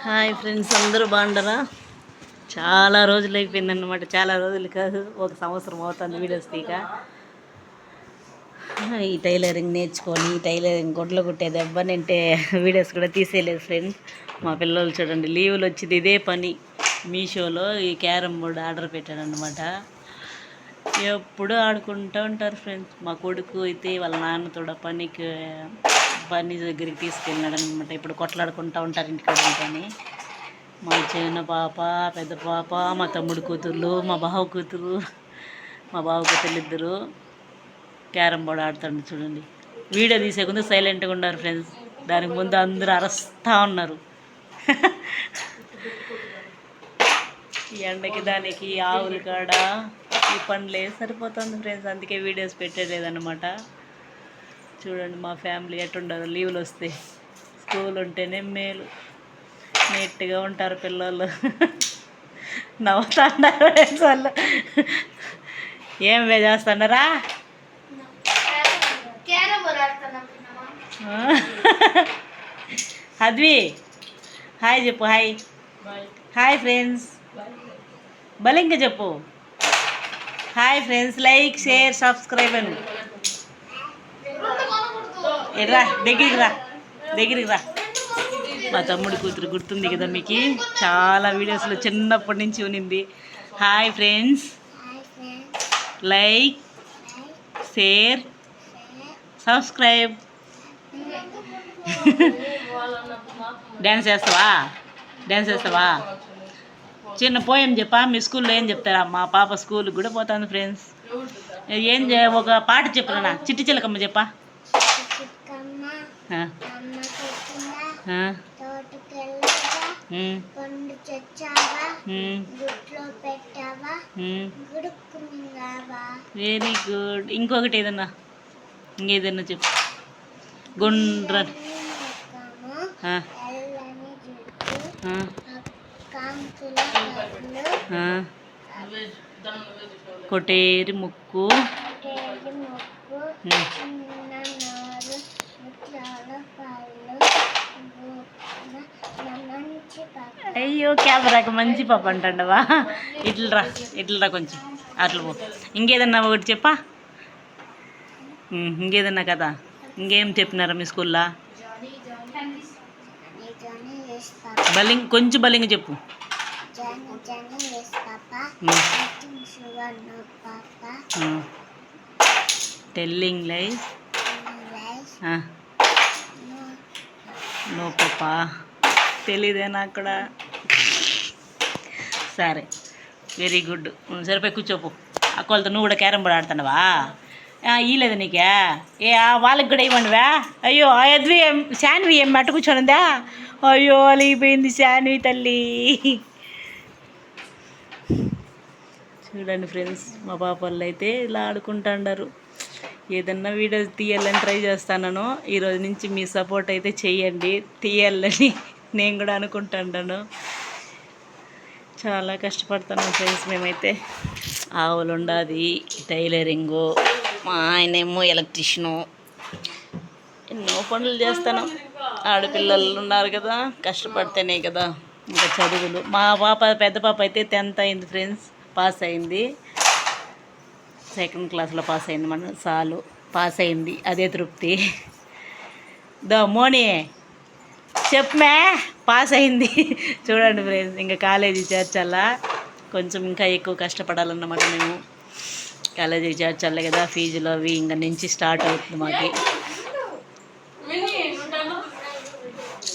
Hi friends, అందరూ బాగుండరా? చాలా రోజులు అయిపోయిందన్నమాట. చాలా రోజులు కాదు, ఒక సంవత్సరం అవుతుంది వీడియోస్ తీక. ఈ టైలరింగ్ నేర్చుకొని టైలరింగ్ గుడ్లు కుట్టే దెబ్బనింటే వీడియోస్ కూడా తీసేయలేదు ఫ్రెండ్స్. మా పిల్లలు చూడండి, లీవులు వచ్చింది ఇదే పని. మీషోలో ఈ క్యారమ్ బోర్డు ఆర్డర్ పెట్టాడనమాట. ఎప్పుడు ఆడుకుంటూ ఉంటారు ఫ్రెండ్స్. మా కొడుకు అయితే వాళ్ళ నాన్నతో పని దగ్గరికి తీసుకెళ్ళినాడు అనమాట. ఇప్పుడు కొట్లాడుకుంటూ ఉంటారు ఇంటికాడ ఉంటాని. మా చిన్న పాప, పెద్ద పాప, మా తమ్ముడు కూతుర్లు, మా బావ కూతురు ఇద్దరు క్యారమ్ బోర్డు ఆడుతాడు చూడండి. వీడియో తీసే ముందు సైలెంట్గా ఉన్నారు ఫ్రెండ్స్, దానికి ముందు అందరూ అరుస్తూ ఉన్నారు. ఈ ఎండకి దానికి ఆవుల కాడ ఈ పనులే సరిపోతుంది ఫ్రెండ్స్. అందుకే వీడియోస్ పెట్టలేదన్నమాట. చూడండి మా ఫ్యామిలీ ఎట్టుండదు. లీవులు వస్తే స్కూల్ ఉంటేనే మేలు, నీట్గా ఉంటారు పిల్లలు. నవ్వుతున్నారు వాళ్ళు. ఏం చేస్తున్నారా? అద్వి హాయ్ చెప్పు. హాయ్ ఫ్రెండ్స్ భలే ఇంకా చెప్పు. Hi friends, like, share, subscribe అని. ఎట్రా దగ్గరికి రా. మా తమ్ముడి కూతురు గుర్తుంది కదా మీకు, చాలా వీడియోస్లో చిన్నప్పటి నుంచి ఉనింది. Hi friends, like, share, subscribe. Dance చేస్తావా? చిన్న పోయం చెప్పా. మీ స్కూల్లో ఏం చెప్తారా? మా పాప స్కూల్కి కూడా పోతుంది ఫ్రెండ్స్. ఒక పాట చెప్పురా. చిట్టి చిలకమ్మ చెప్పా. Very good. ఇంకొకటి ఏదన్నా చెప్పు. గుండ్ర కొటేరి ముక్కు, అయ్యో కెమెరాకి మంచి పాప అంటావా? ఇట్లరా కొంచెం అట్లా పో. ఇంకేదన్నా ఒకటి చెప్పా. ఇంకేదన్నా కదా? ఇంకేం చెప్పినారా మీ స్కూల్లో? కొంచెం బలింగ్ చెప్పు. టెల్లింగ్ లైస్ నో పాపా. తెలీదే నాకు కూడా. సరే, వెరీ గుడ్. సరిపోయి కూర్చోపు. అక్కలతో నువ్వు కూడా క్యారమ్ బోర్డు ఆడుతున్నావా? ఇయలేదు నీకే? వాళ్ళకి కూడా ఇవ్వండివా? అయ్యో అద్వి శాన్వి ఏం మట్ట కూర్చోనుందా? అయ్యో అలిగిపోయింది శాన్వి తల్లి. చూడండి ఫ్రెండ్స్, మా పాప వాళ్ళు అయితే ఇలా ఆడుకుంటాండారు. ఏదన్నా వీడియో తీయాలని ట్రై చేస్తాను. ఈరోజు నుంచి మీ సపోర్ట్ అయితే చెయ్యండి, తీయాలని నేను కూడా అనుకుంటాను. చాలా కష్టపడుతున్నాం ఫ్రెండ్స్ మేమైతే. ఆవులు ఉండాది, టైలరింగు, మా ఆయనేమో ఎలక్ట్రీషియను. ఎన్నో పనులు చేస్తాను. ఆడపిల్లలు ఉన్నారు కదా, కష్టపడితేనే కదా ఇంకా చదువులు. మా పాప, పెద్ద పాప అయితే 10th అయింది ఫ్రెండ్స్, పాస్ అయింది. 2nd క్లాస్లో పాస్ అయింది. మన సాలు పాస్ అయింది, అదే తృప్తి. మోని చెప్పమే, పాస్ అయింది. చూడండి ఫ్రెండ్స్, ఇంకా కాలేజీ చేర్చాలా. కొంచెం ఇంకా ఎక్కువ కష్టపడాలన్నమాట. మేము కాలేజీకి చేర్చాలి కదా, ఫీజులు అవి ఇంకా నుంచి స్టార్ట్ అవుతుంది మాకు.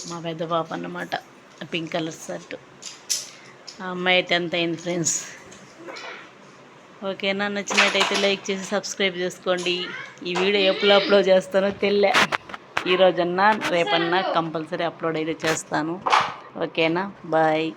మా పెద్ద పాప అన్నమాట, పింక్ కలర్ షర్ట్. ఆ అమ్మాయి 10th అయింది ఫ్రెండ్స్. ఓకేనా? నచ్చినట్టయితే లైక్ చేసి సబ్స్క్రైబ్ చేసుకోండి. ఈ వీడియో ఎప్పుడు అప్లోడ్ చేస్తానో తెలియలే. ఈరోజన్నా రేపన్నా కంపల్సరీ అప్లోడ్ అయితే చేస్తాను. ఓకేనా? బాయ్.